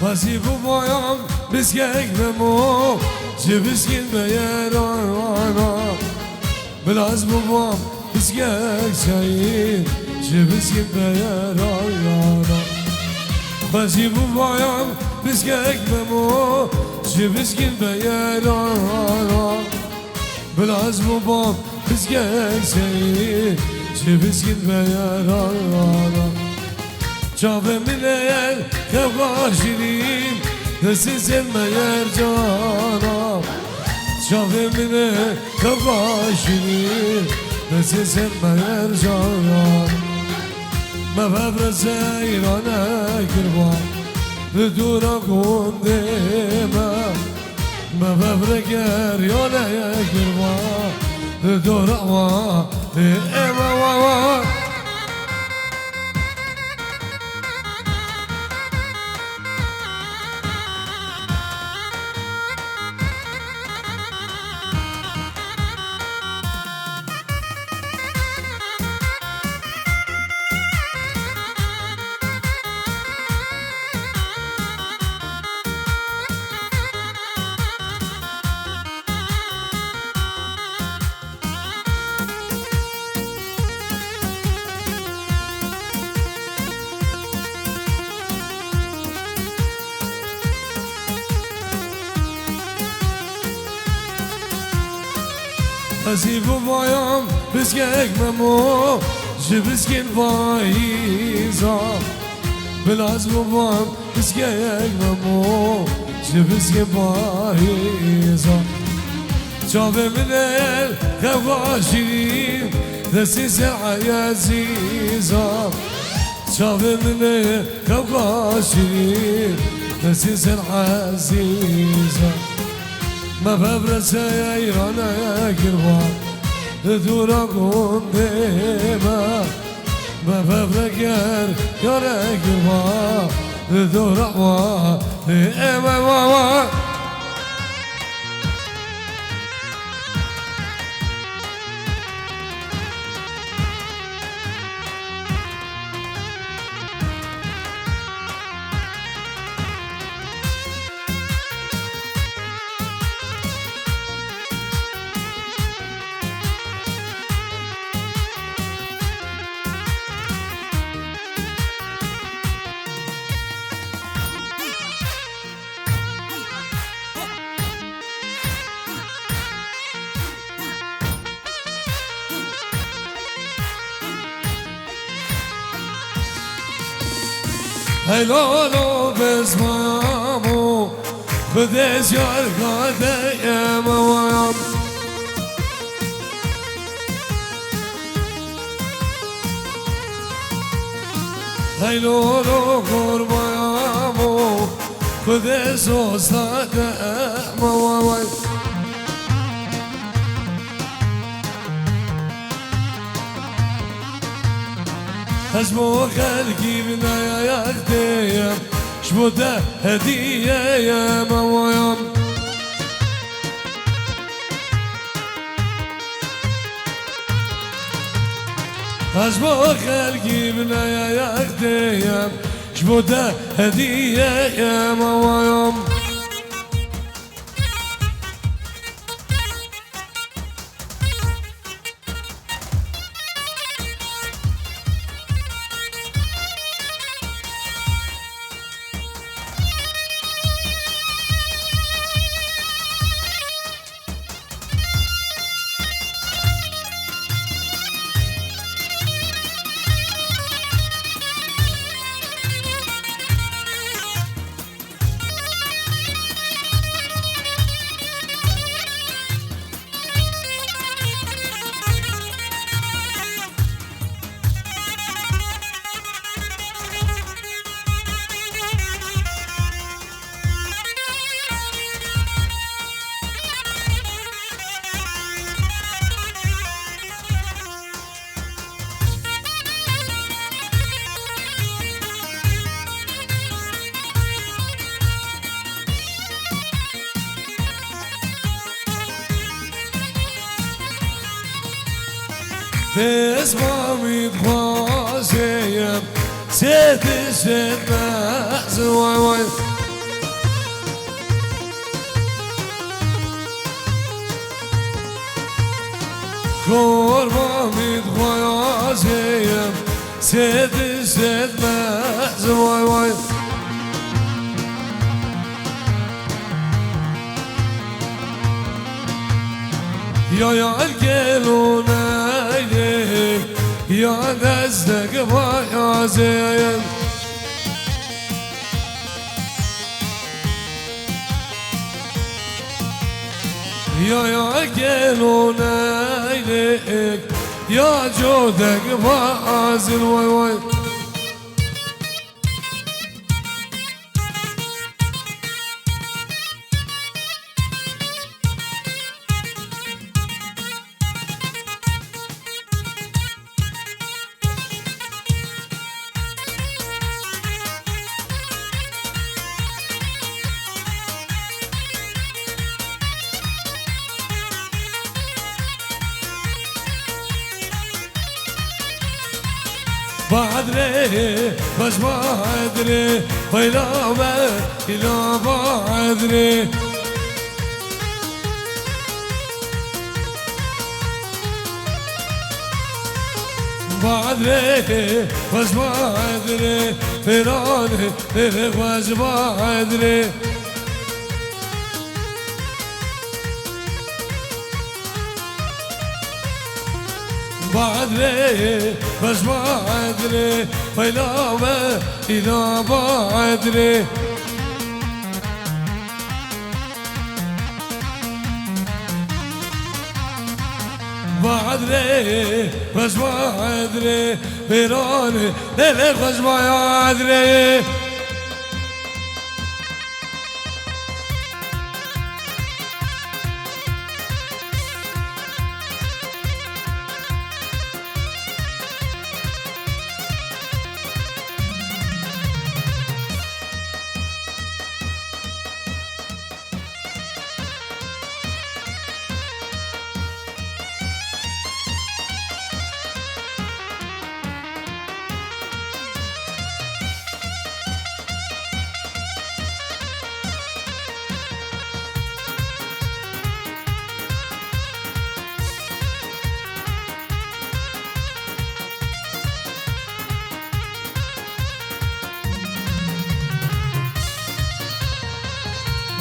وزيب بايام بسكك بمو جبسكين بيرانا بلاز بابام بسكك شايين جبسكين بيرانا وزيب بايام بسكك بمو جبسكين بيرانا بلاز بابام بسكك شايين جبسكين بيرانا Çave miler kavaşirim Nesiz meğer canam Çave miler kavaşirim Nesiz meğer canam Mefevre seyrane kirvan Dura kundime Mefevre geryane kirvan Dura va Ema va va Azib bayam biskek memo Jibiskin vaiza Bilaz babam biskek memo Jibiskin vaiza Çave minel kavaşirim Nesiz ayaziza Çave minel kavaşirim Nesiz aziza ما ببرس ایرانه گروان دورا گندیما ما ببرگر یاره گروان دورا ایما هلالو بزمامو خدش یار قدیم ویم هلالو قربایمو خدش استادم ویم أجمو خلقي من ياخديم شبوده هدية يا مويم أجمو خلقي من ياخديم شبوده هدية يا مويم اسمامي تخوازيم سيد الشماس قربان بید خویازیم سید سید مز وای وای یا الگلونه یا دستک خویازیم یا گلونه یا جودک بازل وای وای بعدري بس بعدري ويلا إلى بعدري بعدري بس بعدري فيراني بس بعدري بعدري بس بعدري فيلا إلى بعدري بعدري بس بعدري فيراني ليلك بس بعدري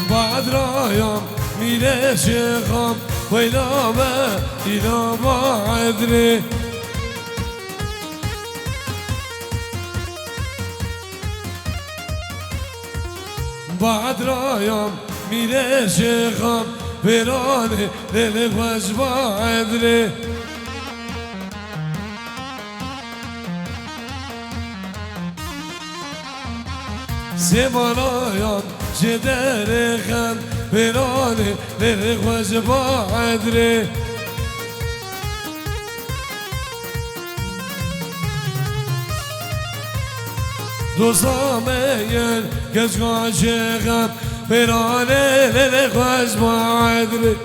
بعد رايم ميلي شيخم ويلا ما إلى بعدري بعد رايم ميلي شيخم فيراني ليلك بس بعدري سمرايم جدرخم فيراني ليلك بس بعدري دوستامين كشكا شيخم فيراني ليلك بس بعدري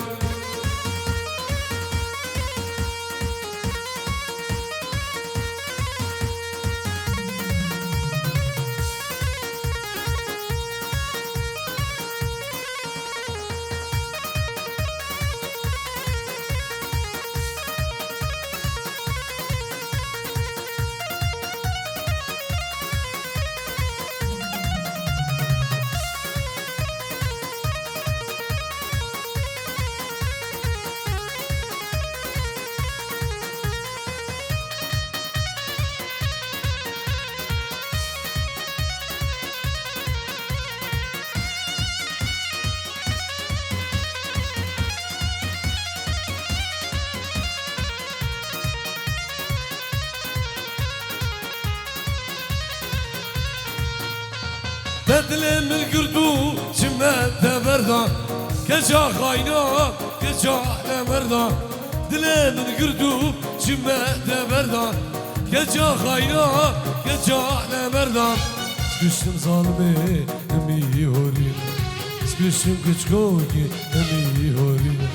بدلم القردو شمت بردا كجا خاينا كجا مردا دلم القردو شمت بردا كجا خاينا كجا مردا سكشتم ظالمي امي هورين سكشتم كچكوكي امي هورين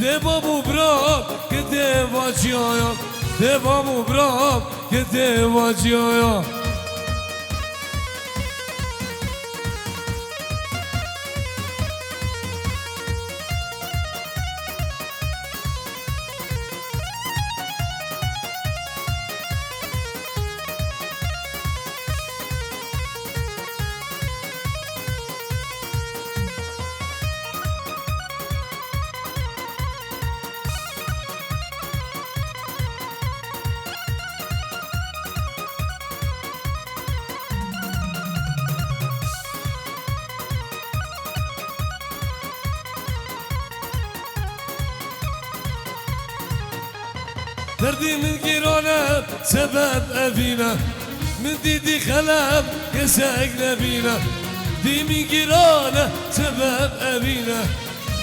دبابو برام كده واجيايا دبابو برام كده واجيايا دردي من جيرانه سبب أبينا من ديدي خلاب كساق نبينا دي من جيرانه سبب أبينا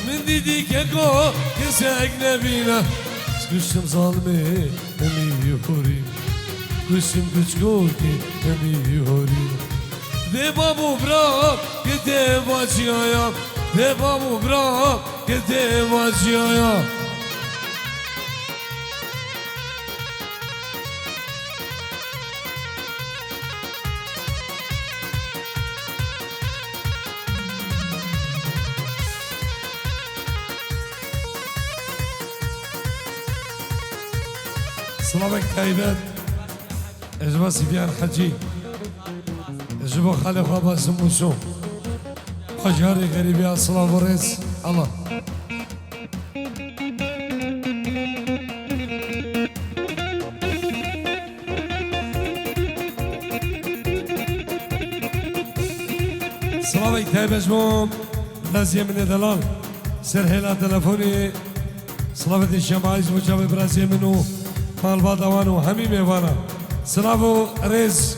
من ديدي كاكو كساق نبينا سكشم ظالمي أمي يهوري كشم كشكوكي أمي يهوري دي بابو برام كده واجيايا دي بابو برام كده واجيايا سلامك تايبات اجبا سفيان حجي اجبا خالي خوابا سموسو خجاري غريبي السلام وريس الله سلامك تايبات جموم رازية من دلال سرهيلا تلفوني سلامت الشمعيز مجاوب برازية منو مال بادوانو همي ميوانا سلامو ريز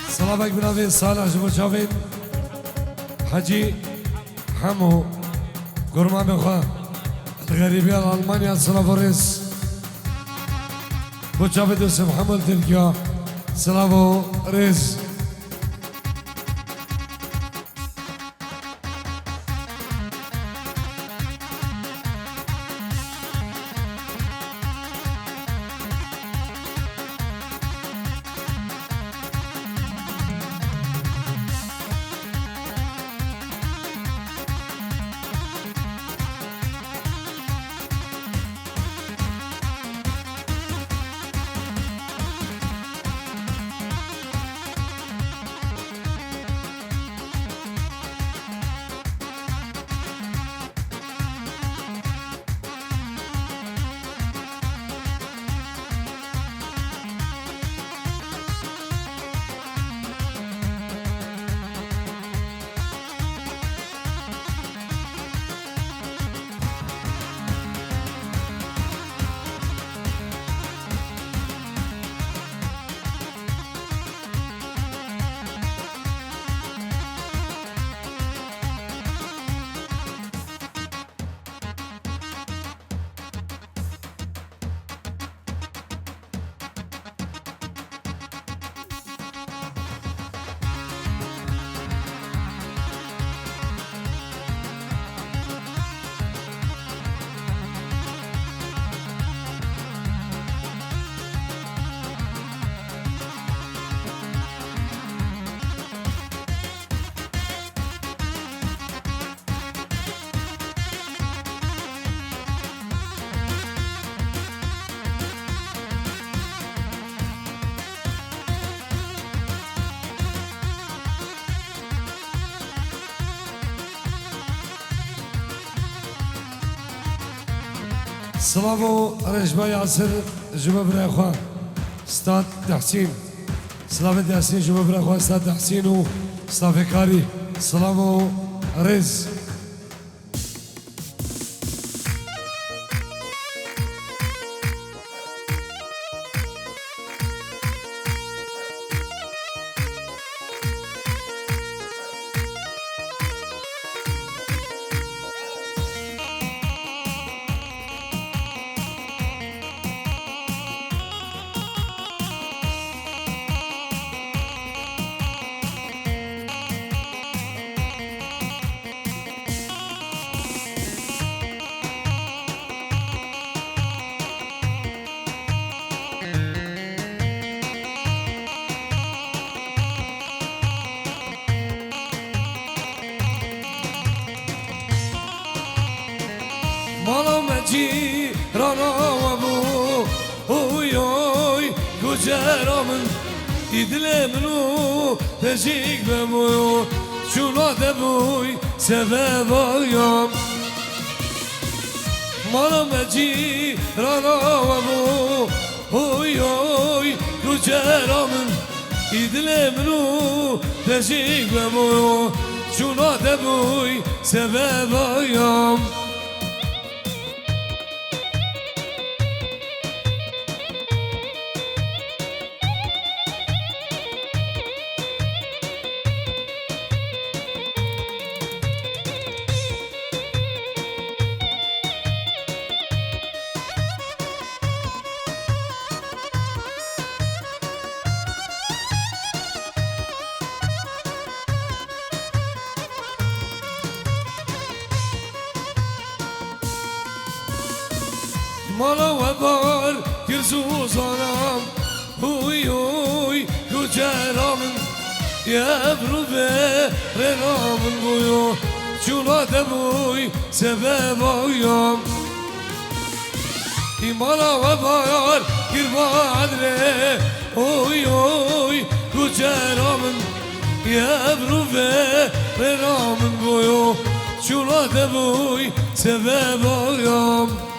سلامك بنافي صالح جبو شافين حجي حمو قرمان بخوا الغريبية الألمانيا سلافوريس بو شافين دوسم حمل تركيا سلافو ريس سلامو رجبا ياسر جبا براخوا استاد تحسين سلام تحسين جبا براخوا استاد تحسين و سلافي كاري سلامو رز مالا مجی رانا و بو اوی اوی کجرامن ایدل منو پشیک بمویو چونا دبوی سبب آیم مالا مجی رانا و بو اوی اوی کجرامن ایدل منو پشیک بمویو چونا دبوی سبب آیم مالا و بار گرزوزانم هوی هوی کجرامن یبرو به رنامن بویو چونا دبوی سبب آیم مالا و بار گربادره هوی هوی کجرامن یبرو به رنامن بویو چونا دبوی سبب آیم